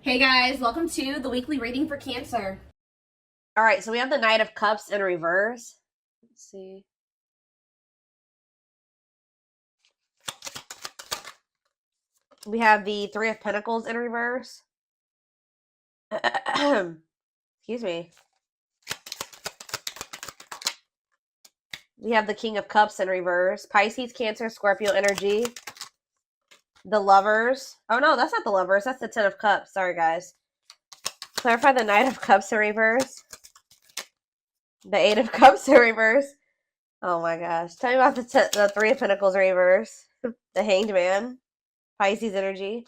Hey guys, welcome to the weekly reading for Cancer. All right, so we have the Knight of Cups in reverse. Let's see. We have the Three of Pentacles in reverse. Excuse me. We have the King of Cups in reverse. Pisces, Cancer, Scorpio energy. The Lovers. Oh no, that's not the Lovers. That's the Ten of Cups. Sorry, guys. Clarify the Knight of Cups in reverse. The Eight of Cups in reverse. Oh my gosh. Tell me about the Three of Pentacles in reverse. The Hanged Man. Pisces energy.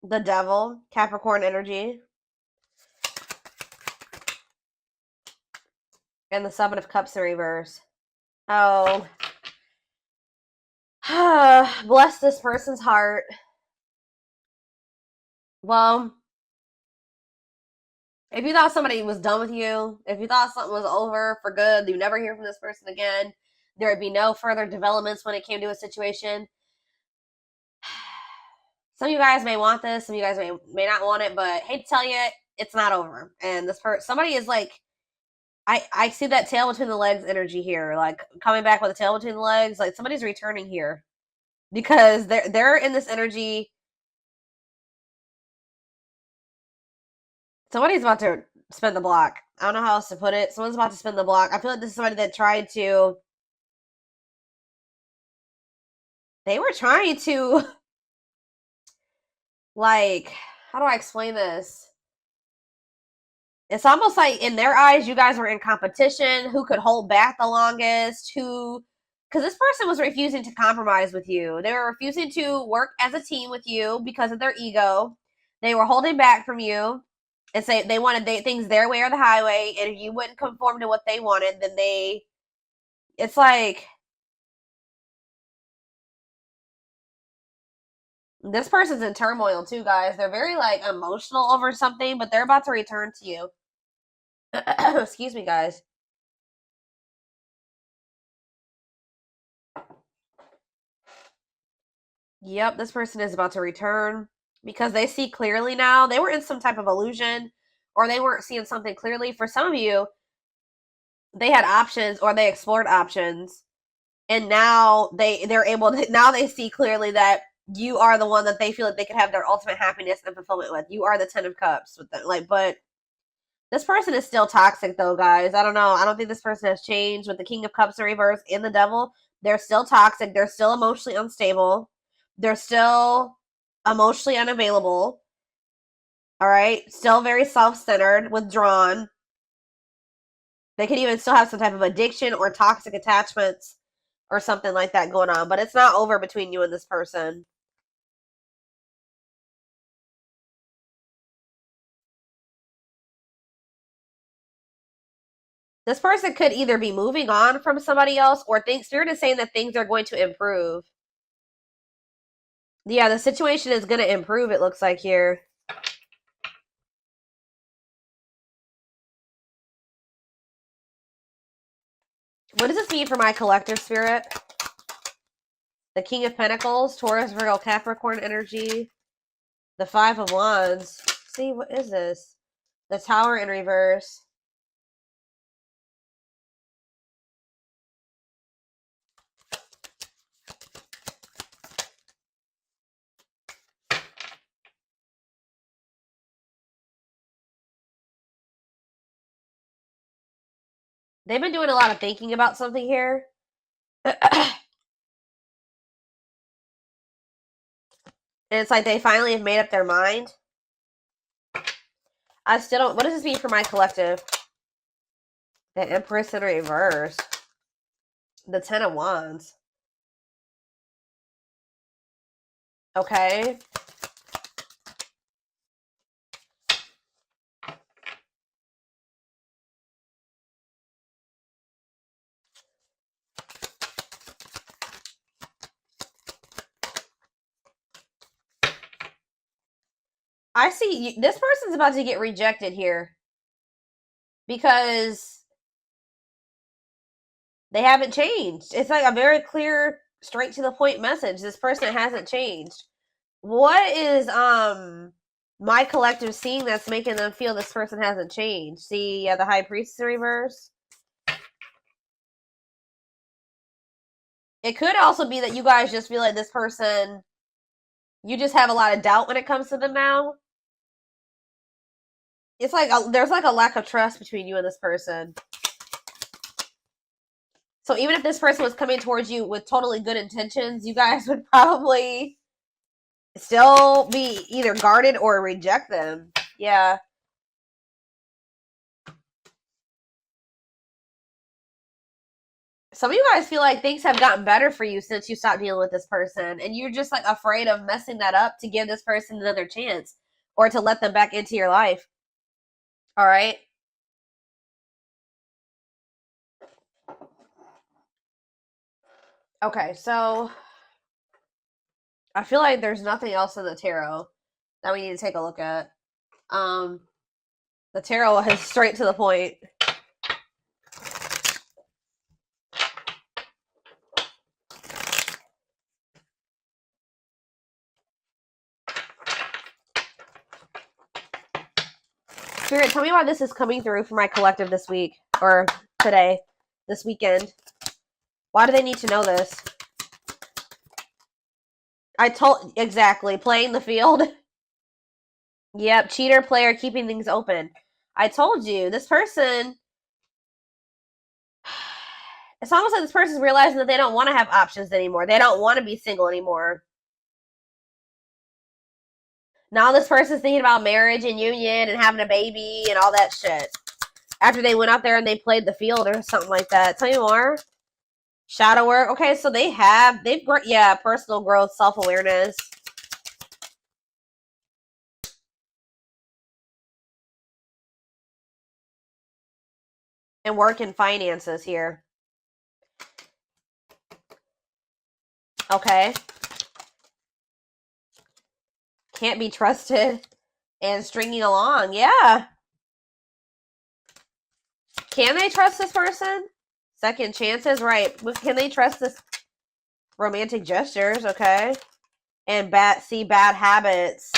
The Devil. Capricorn energy. And the Seven of Cups in reverse. Oh. Bless this person's heart. Well, if you thought somebody was done with you, if you thought something was over for good, you never hear from this person again, there would be no further developments when it came to a situation. Some of you guys may want this, some of you guys may not want it, but hate to tell you, it's not over. And this person, somebody is like, I see that tail between the legs energy here, like coming back with a tail between the legs, like somebody's returning here because they're in this energy. Somebody's about to spin the block. I don't know how else to put it. Someone's about to spin the block. I feel like this is somebody that tried to. They were trying to, like, how do I explain this? It's almost like in their eyes, you guys were in competition. Who could hold back the longest? Because this person was refusing to compromise with you. They were refusing to work as a team with you because of their ego. They were holding back from you and say they wanted things their way or the highway. And if you wouldn't conform to what they wanted, then it's like, this person's in turmoil too, guys. They're very like emotional over something, but they're about to return to you. Excuse me, guys. Yep, this person is about to return because they see clearly now. They were in some type of illusion or they weren't seeing something clearly. For some of you, they had options or they explored options and now they're able to, now they see clearly that you are the one that they feel like they could have their ultimate happiness and fulfillment with. You are the Ten of Cups with them. Like, but this person is still toxic though, guys. I don't know. I don't think this person has changed with the King of Cups in reverse and the Devil. They're still toxic. They're still emotionally unstable. They're still emotionally unavailable. All right. Still very self-centered, withdrawn. They could even still have some type of addiction or toxic attachments or something like that going on. But it's not over between you and this person. This person could either be moving on from somebody else or Spirit is saying that things are going to improve. Yeah, the situation is going to improve, it looks like here. What does this mean for my collective spirit? The King of Pentacles, Taurus, Virgo, Capricorn energy. The Five of Wands. See, what is this? The Tower in reverse. They've been doing a lot of thinking about something here. And it's like they finally have made up their mind. I still don't. What does this mean for my collective? The Empress in reverse. The Ten of Wands. Okay. I see this person's about to get rejected here because they haven't changed. It's like a very clear, straight to the point message. This person hasn't changed. What is my collective seeing that's making them feel this person hasn't changed? See, yeah, the High Priestess in reverse. It could also be that you guys just feel like this person, you just have a lot of doubt when it comes to them now. It's like there's like a lack of trust between you and this person. So even if this person was coming towards you with totally good intentions, you guys would probably still be either guarded or reject them. Yeah. Some of you guys feel like things have gotten better for you since you stopped dealing with this person, and you're just like afraid of messing that up to give this person another chance or to let them back into your life. All right. Okay, so I feel like there's nothing else in the tarot that we need to take a look at. The tarot is straight to the point. Spirit, tell me why this is coming through for my collective this week, or today, this weekend. Why do they need to know this? Exactly, playing the field. Yep, cheater player keeping things open. I told you, this person, it's almost like this person's realizing that they don't want to have options anymore. They don't want to be single anymore. Now this person's thinking about marriage and union and having a baby and all that shit. After they went out there and they played the field or something like that. Tell me more. Shadow work. Okay, so they've personal growth, self-awareness. And work and finances here. Okay. Can't be trusted. And stringing along. Yeah. Can they trust this person? Second chances, right. Can they trust this? Romantic gestures, okay. And bad habits.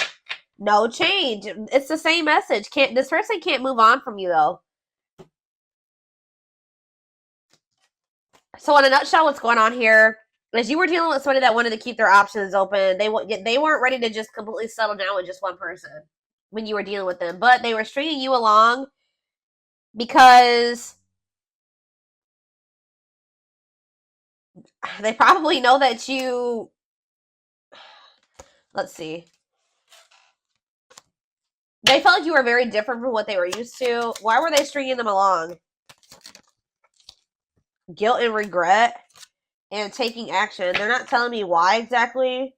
No change. It's the same message. This person can't move on from you, though. So in a nutshell, what's going on here is you were dealing with somebody that wanted to keep their options open. They weren't ready to just completely settle down with just one person when you were dealing with them. But they were stringing you along because they probably know that you... Let's see. They felt like you were very different from what they were used to. Why were they stringing them along? Guilt and regret and taking action. They're not telling me why exactly.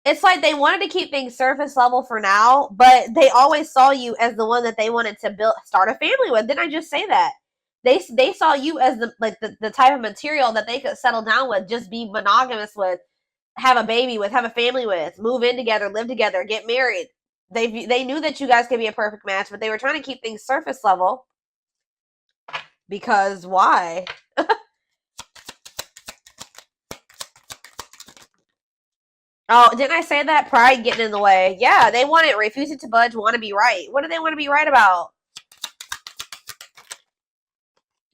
It's like they wanted to keep things surface level for now, but they always saw you as the one that they wanted to start a family with. Didn't I just say that? They saw you as the type of material that they could settle down with, just be monogamous with, have a baby with, have a family with, move in together, live together, get married. They knew that you guys could be a perfect match, but they were trying to keep things surface level. Because why? Oh, didn't I say that? Pride getting in the way. Yeah, they want it. Refusing to budge, want to be right. What do they want to be right about?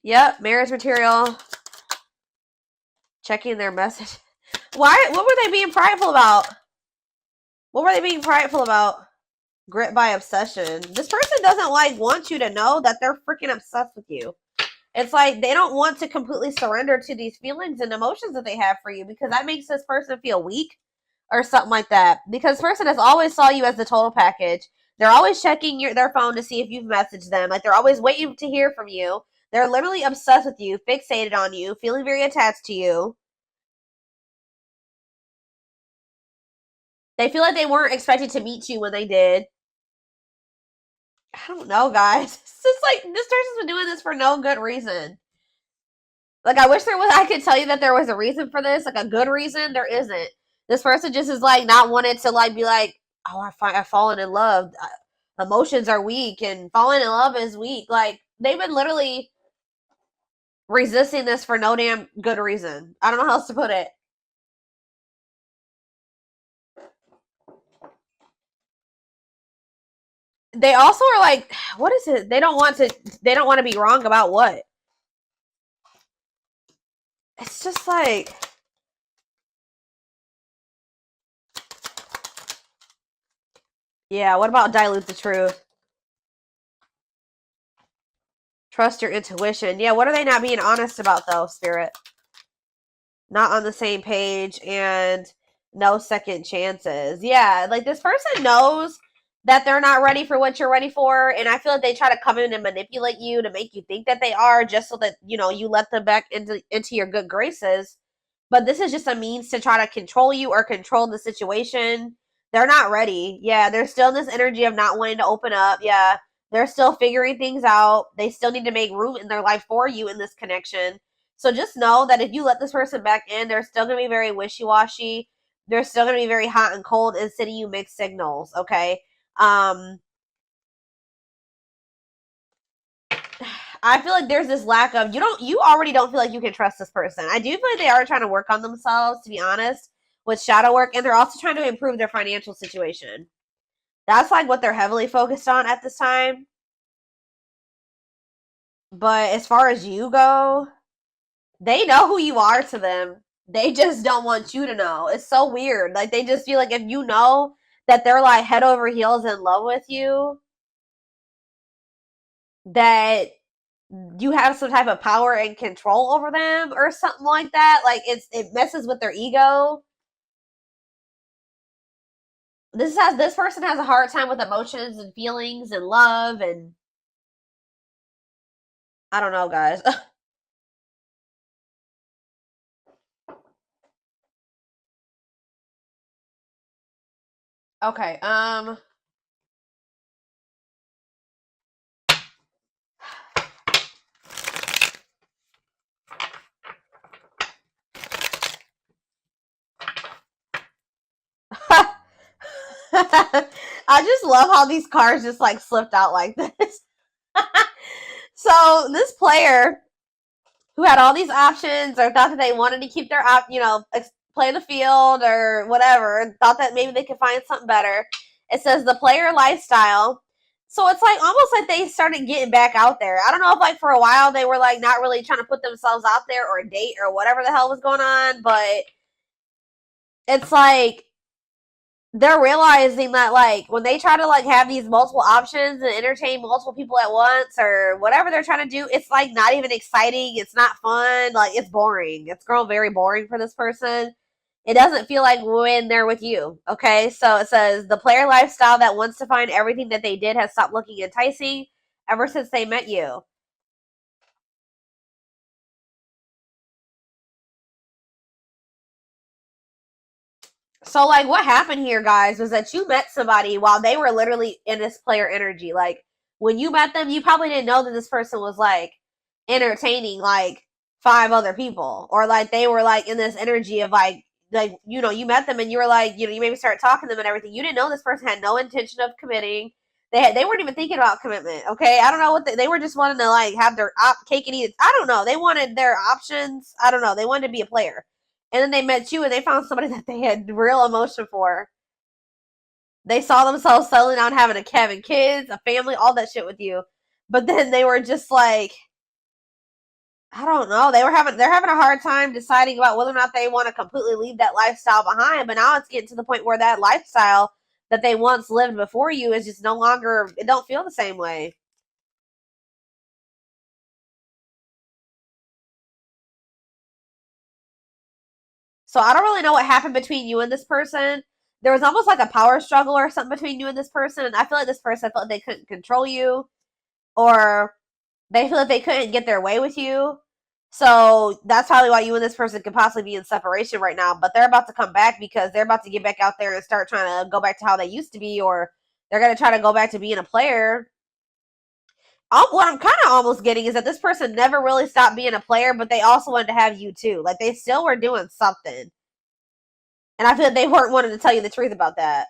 Yep, marriage material. Checking their message. Why? What were they being prideful about? What were they being prideful about? Grit by obsession. This person doesn't want you to know that they're freaking obsessed with you. It's like they don't want to completely surrender to these feelings and emotions that they have for you, because that makes this person feel weak or something like that. Because this person has always saw you as the total package. They're always checking their phone to see if you've messaged them. Like, they're always waiting to hear from you. They're literally obsessed with you, fixated on you, feeling very attached to you. They feel like they weren't expected to meet you when they did. I don't know, guys. It's just like, this person's been doing this for no good reason. Like, I wish I could tell you that there was a reason for this, like a good reason. There isn't. This person just is like not wanted to be like, oh, I've fallen in love. Emotions are weak and falling in love is weak. Like, they've been literally resisting this for no damn good reason. I don't know how else to put it. They also are like, what is it? They don't want to be wrong about what? It's just like, yeah, what about dilute the truth? Trust your intuition. Yeah, what are they not being honest about though, Spirit? Not on the same page and no second chances. Yeah, like this person knows that they're not ready for what you're ready for, and I feel like they try to come in and manipulate you to make you think that they are, just so that, you know, you let them back into your good graces. But this is just a means to try to control you or control the situation. They're not ready. Yeah, they're still in this energy of not wanting to open up. Yeah, they're still figuring things out. They still need to make room in their life for you in this connection. So just know that if you let this person back in, they're still going to be very wishy-washy. They're still going to be very hot and cold and sending you mixed signals, okay? I feel like there's this lack of, you already don't feel like you can trust this person. I do feel like they are trying to work on themselves, to be honest, with shadow work, and they're also trying to improve their financial situation. That's like what they're heavily focused on at this time. But as far as you go, they know who you are to them. They just don't want you to know. It's so weird. Like, they just feel like if you know that they're like head over heels in love with you, that you have some type of power and control over them or something like that. Like, it messes with their ego. This person has a hard time with emotions and feelings and love, and I don't know, guys. Okay, I just love how these cards just like slipped out like this. So this player who had all these options, or thought that they wanted to keep their play the field or whatever, and thought that maybe they could find something better. It says the player lifestyle. So it's like almost like they started getting back out there. I don't know if like for a while they were like not really trying to put themselves out there or date or whatever the hell was going on, but it's like they're realizing that like when they try to like have these multiple options and entertain multiple people at once or whatever they're trying to do, it's like not even exciting. It's not fun. Like, it's boring. It's grown very boring for this person. It doesn't feel like when they're with you. Okay, so it says the player lifestyle that wants to find everything that they did has stopped looking enticing ever since they met you. So, like, what happened here, guys, was that you met somebody while they were literally in this player energy. Like, when you met them, you probably didn't know that this person was, like, entertaining, like, 5 other people. Or, like, they were, like, in this energy of, like, you know, you met them and you were, like, you know, you maybe started talking to them and everything. You didn't know this person had no intention of committing. They weren't even thinking about commitment, okay? I don't know what they were just wanting to, like, have their cake and eat it. I don't know. They wanted their options. I don't know. They wanted to be a player. And then they met you and they found somebody that they had real emotion for. They saw themselves settling down, having having kids, a family, all that shit with you. But then they were just like, I don't know. They're having a hard time deciding about whether or not they want to completely leave that lifestyle behind. But now it's getting to the point where that lifestyle that they once lived before you is just no longer, it don't feel the same way. So I don't really know what happened between you and this person. There was almost like a power struggle or something between you and this person. And I feel like this person felt like they couldn't control you, or they feel like they couldn't get their way with you. So that's probably why you and this person could possibly be in separation right now. But they're about to come back because they're about to get back out there and start trying to go back to how they used to be, or they're going to try to go back to being a player. What I'm kind of almost getting is that this person never really stopped being a player, but they also wanted to have you too. Like, they still were doing something. And I feel like they weren't wanting to tell you the truth about that.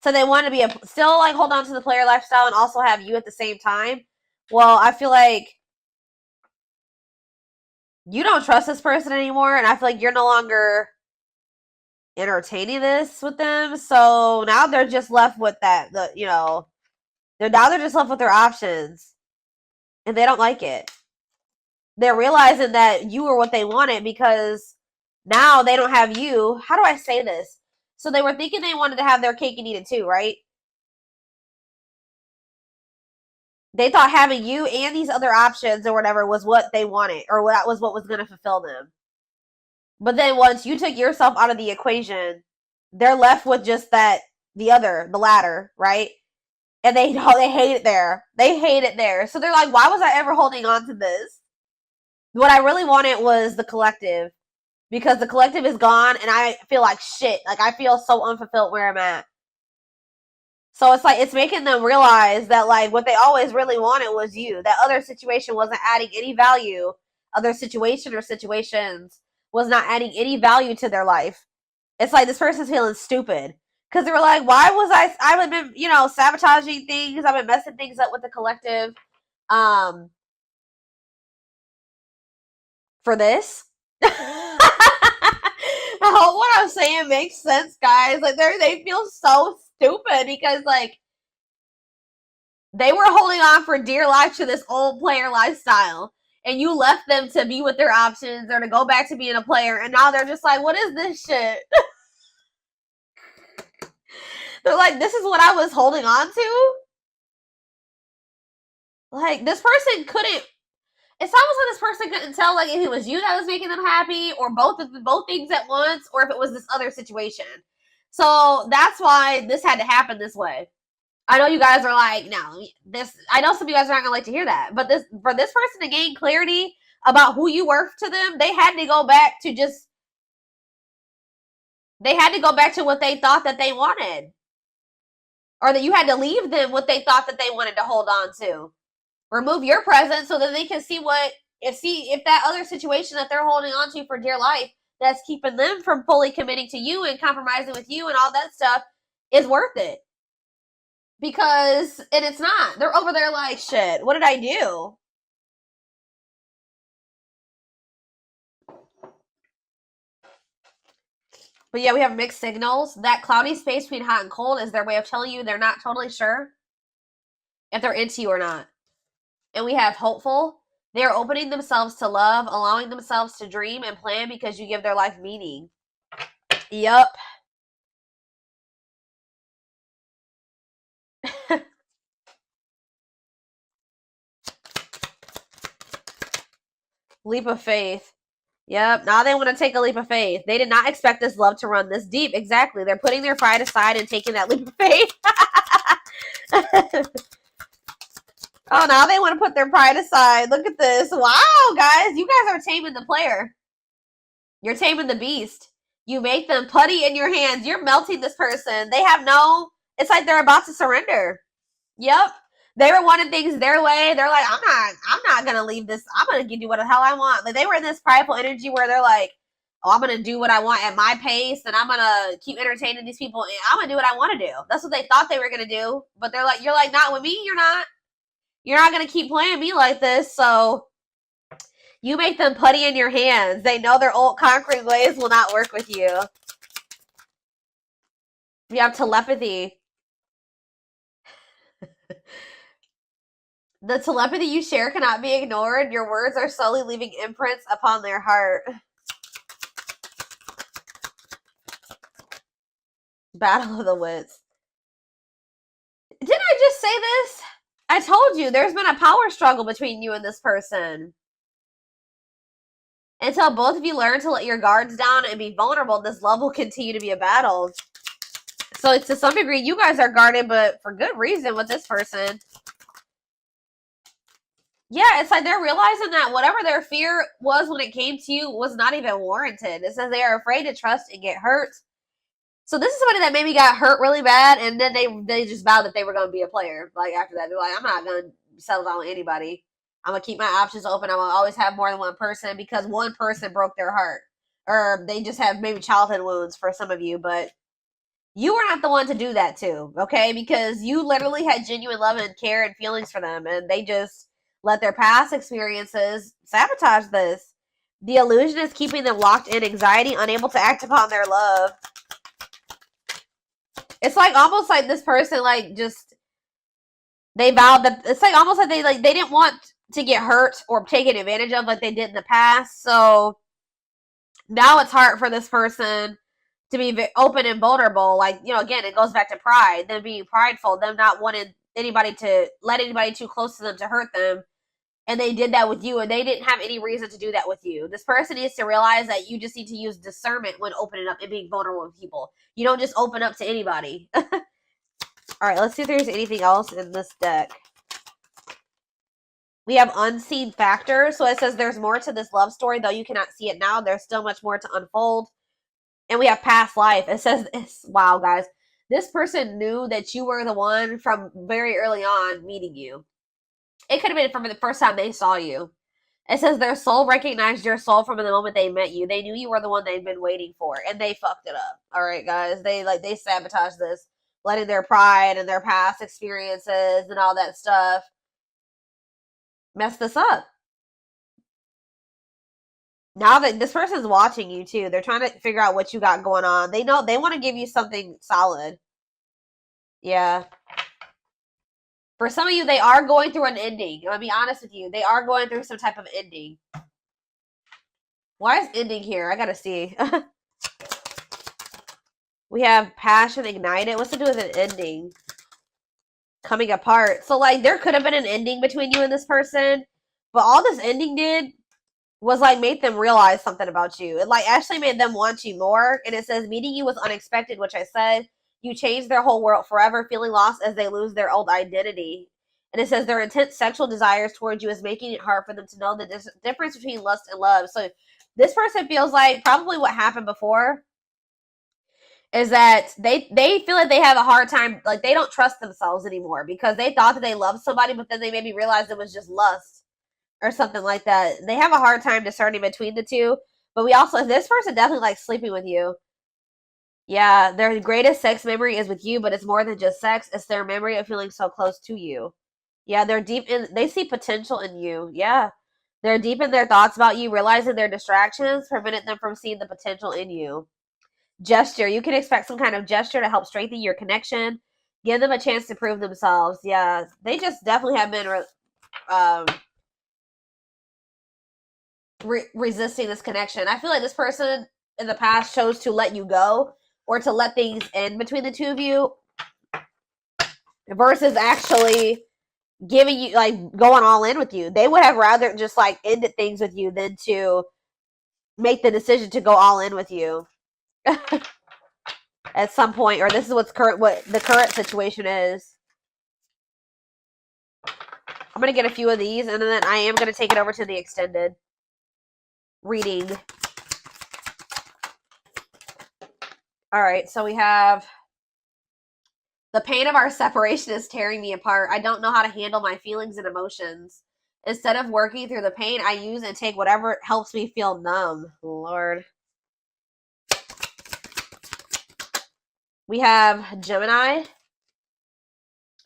So they want to be still like hold on to the player lifestyle and also have you at the same time. Well, I feel like you don't trust this person anymore, and I feel like you're no longer entertaining this with them. So now they're just left with that, Now they're just left with their options. And they don't like it. They're realizing that you were what they wanted because now they don't have you. How do I say this? So they were thinking they wanted to have their cake and eat it too, right? They thought having you and these other options or whatever was what they wanted, or that was what was going to fulfill them. But then once you took yourself out of the equation, they're left with just the latter, right? And they hate it there. They hate it there. So they're like, why was I ever holding on to this? What I really wanted was the collective, because the collective is gone and I feel like shit. Like, I feel so unfulfilled where I'm at. So it's like, it's making them realize that, like, what they always really wanted was you. That other situation wasn't adding any value. Other situation or situations was not adding any value to their life. It's like this person's feeling stupid. Because they were like, why was I've been, sabotaging things. I've been messing things up with the collective. For this. I hope what I'm saying makes sense, guys. Like, they feel so stupid because, like, they were holding on for dear life to this old player lifestyle, and you left them to be with their options or to go back to being a player, and now they're just like, what is this shit? They're like, this is what I was holding on to? Like, this person couldn't. It's almost like this person couldn't tell, like, if it was you that was making them happy, or both things at once, or if it was this other situation. So that's why this had to happen this way. I know you guys are like, no, this. I know some of you guys are not gonna like to hear that, but for this person to gain clarity about who you were to them, they had to go back to what they thought that they wanted, or that you had to leave them what they thought that they wanted to hold on to. Remove your presence so that they can see if that other situation that they're holding on to for dear life that's keeping them from fully committing to you and compromising with you and all that stuff is worth it. And it's not. They're over there like, shit, what did I do? But yeah, we have mixed signals. That cloudy space between hot and cold is their way of telling you they're not totally sure if they're into you or not. And we have hopeful. They are opening themselves to love, allowing themselves to dream and plan because you give their life meaning. Yup. Leap of faith. Yep. Now they want to take a leap of faith. They did not expect this love to run this deep. Exactly. They're putting their pride aside and taking that leap of faith. Oh, now they want to put their pride aside. Look at this. Wow, guys. You guys are taming the player. You're taming the beast. You make them putty in your hands. You're melting this person. They have it's like they're about to surrender. Yep. They were wanting things their way. They're like, I'm not going to leave this. I'm going to give you what the hell I want. Like, they were in this prideful energy where they're like, oh, I'm going to do what I want at my pace, and I'm going to keep entertaining these people, and I'm going to do what I want to do. That's what they thought they were going to do. But you're like, not with me, you're not. You're not going to keep playing me like this, so you make them putty in your hands. They know their old conquering ways will not work with you. You have telepathy. The telepathy you share cannot be ignored. Your words are slowly leaving imprints upon their heart. Battle of the wits. Didn't I just say this? I told you, there's been a power struggle between you and this person. Until both of you learn to let your guards down and be vulnerable, this love will continue to be a battle. So to some degree, you guys are guarded, but for good reason with this person. Yeah, it's like they're realizing that whatever their fear was when it came to you was not even warranted. It says they are afraid to trust and get hurt. So this is somebody that maybe got hurt really bad, and then they just vowed that they were going to be a player. Like, after that, they're like, I'm not going to settle down with anybody. I'm going to keep my options open. I'm going to always have more than one person because one person broke their heart. Or they just have maybe childhood wounds for some of you, but you were not the one to do that to, okay? Because you literally had genuine love and care and feelings for them, and they just let their past experiences sabotage this. The illusion is keeping them locked in anxiety, unable to act upon their love. It's like almost like this person, like, just, They vowed that it's like almost like they didn't want to get hurt or taken advantage of like they did in the past. So now it's hard for this person to be open and vulnerable. Like, you know, again, it goes back to pride, them being prideful, them not wanting anybody to let anybody too close to them to hurt them. And they did that with you, and they didn't have any reason to do that with you. This person needs to realize that you just need to use discernment when opening up and being vulnerable with people. You don't just open up to anybody. All right, let's see if there's anything else in this deck. We have unseen factors. So it says there's more to this love story, though you cannot see it now. There's still much more to unfold. And we have past life. It says, wow, guys. This person knew that you were the one from very early on meeting you. It could have been from the first time they saw you. It says their soul recognized your soul from the moment they met you. They knew you were the one they'd been waiting for, and they fucked it up. All right, guys. They sabotaged this, letting their pride and their past experiences and all that stuff mess this up. Now that this person's watching you too, they're trying to figure out what you got going on. They know they want to give you something solid. Yeah. For some of you, they are going through an ending. I'll be honest with you. They are going through some type of ending. Why is ending here? I gotta see. We have passion ignited. What's to do with an ending? Coming apart. So, like, there could have been an ending between you and this person. But all this ending did was, like, made them realize something about you. It, like, actually made them want you more. And it says, meeting you was unexpected, which I said. You change their whole world forever, feeling lost as they lose their old identity. And it says their intense sexual desires towards you is making it hard for them to know the difference between lust and love. So this person feels like probably what happened before is that they feel like they have a hard time, like they don't trust themselves anymore because they thought that they loved somebody, but then they maybe realized it was just lust or something like that. They have a hard time discerning between the two. But we also, this person definitely likes sleeping with you. Yeah, their greatest sex memory is with you, but it's more than just sex. It's their memory of feeling so close to you. Yeah, they're deep in, they see potential in you. Yeah. They're deep in their thoughts about you, realizing their distractions prevented them from seeing the potential in you. Gesture. You can expect some kind of gesture to help strengthen your connection. Give them a chance to prove themselves. Yeah, they just definitely have been resisting this connection. I feel like this person in the past chose to let you go or to let things end between the two of you versus actually giving you, like, going all in with you. They would have rather just, like, ended things with you than to make the decision to go all in with you at some point, or this is what the current situation is. I'm going to get a few of these, and then I am going to take it over to the extended reading. All right, so we have the pain of our separation is tearing me apart. I don't know how to handle my feelings and emotions. Instead of working through the pain, I use and take whatever helps me feel numb. Lord. We have Gemini.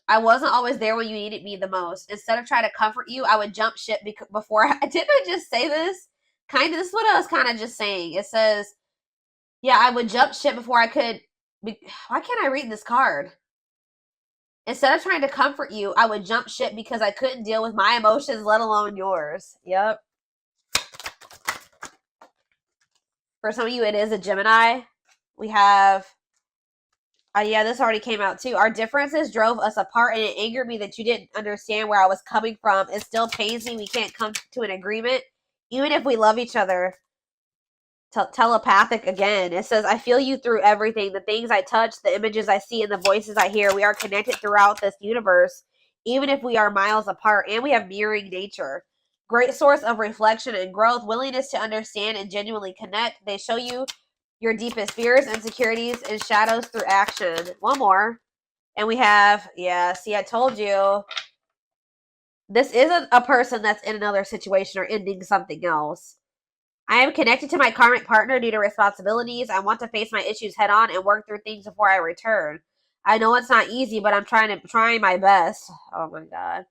I wasn't always there when you needed me the most. Instead of trying to comfort you, I would jump ship before didn't I just say this? This is what I was kind of just saying. It says, yeah, I would jump ship before I could. Why can't I read this card? Instead of trying to comfort you, I would jump ship because I couldn't deal with my emotions, let alone yours. Yep. For some of you, it is a Gemini. We have, yeah, this already came out too. Our differences drove us apart, and it angered me that you didn't understand where I was coming from. It still pains me we can't come to an agreement, even if we love each other. Telepathic again. It says, I feel you through everything. The things I touch, the images I see, and the voices I hear. We are connected throughout this universe, even if we are miles apart, and we have mirroring nature. Great source of reflection and growth, willingness to understand and genuinely connect. They show you your deepest fears, insecurities, and shadows through action. One more. And we have, yeah, see, I told you. This isn't a person that's in another situation or ending something else. I am connected to my karmic partner due to responsibilities. I want to face my issues head on and work through things before I return. I know it's not easy, but I'm trying my best. Oh my God.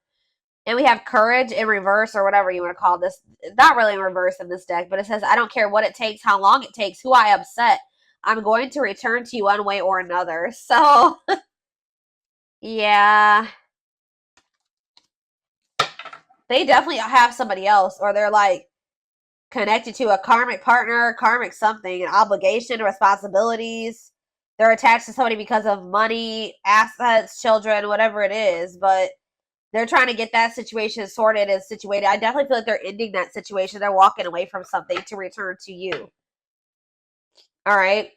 And we have courage in reverse, or whatever you want to call this. Not really in reverse in this deck, but it says, I don't care what it takes, how long it takes, who I upset. I'm going to return to you one way or another. So, yeah. they definitely have somebody else, or they're like connected to a karmic partner, karmic something, an obligation, responsibilities. They're attached to somebody because of money, assets, children, whatever it is, but they're trying to get that situation sorted and situated. I definitely feel like they're ending that situation. They're walking away from something to return to you. All right.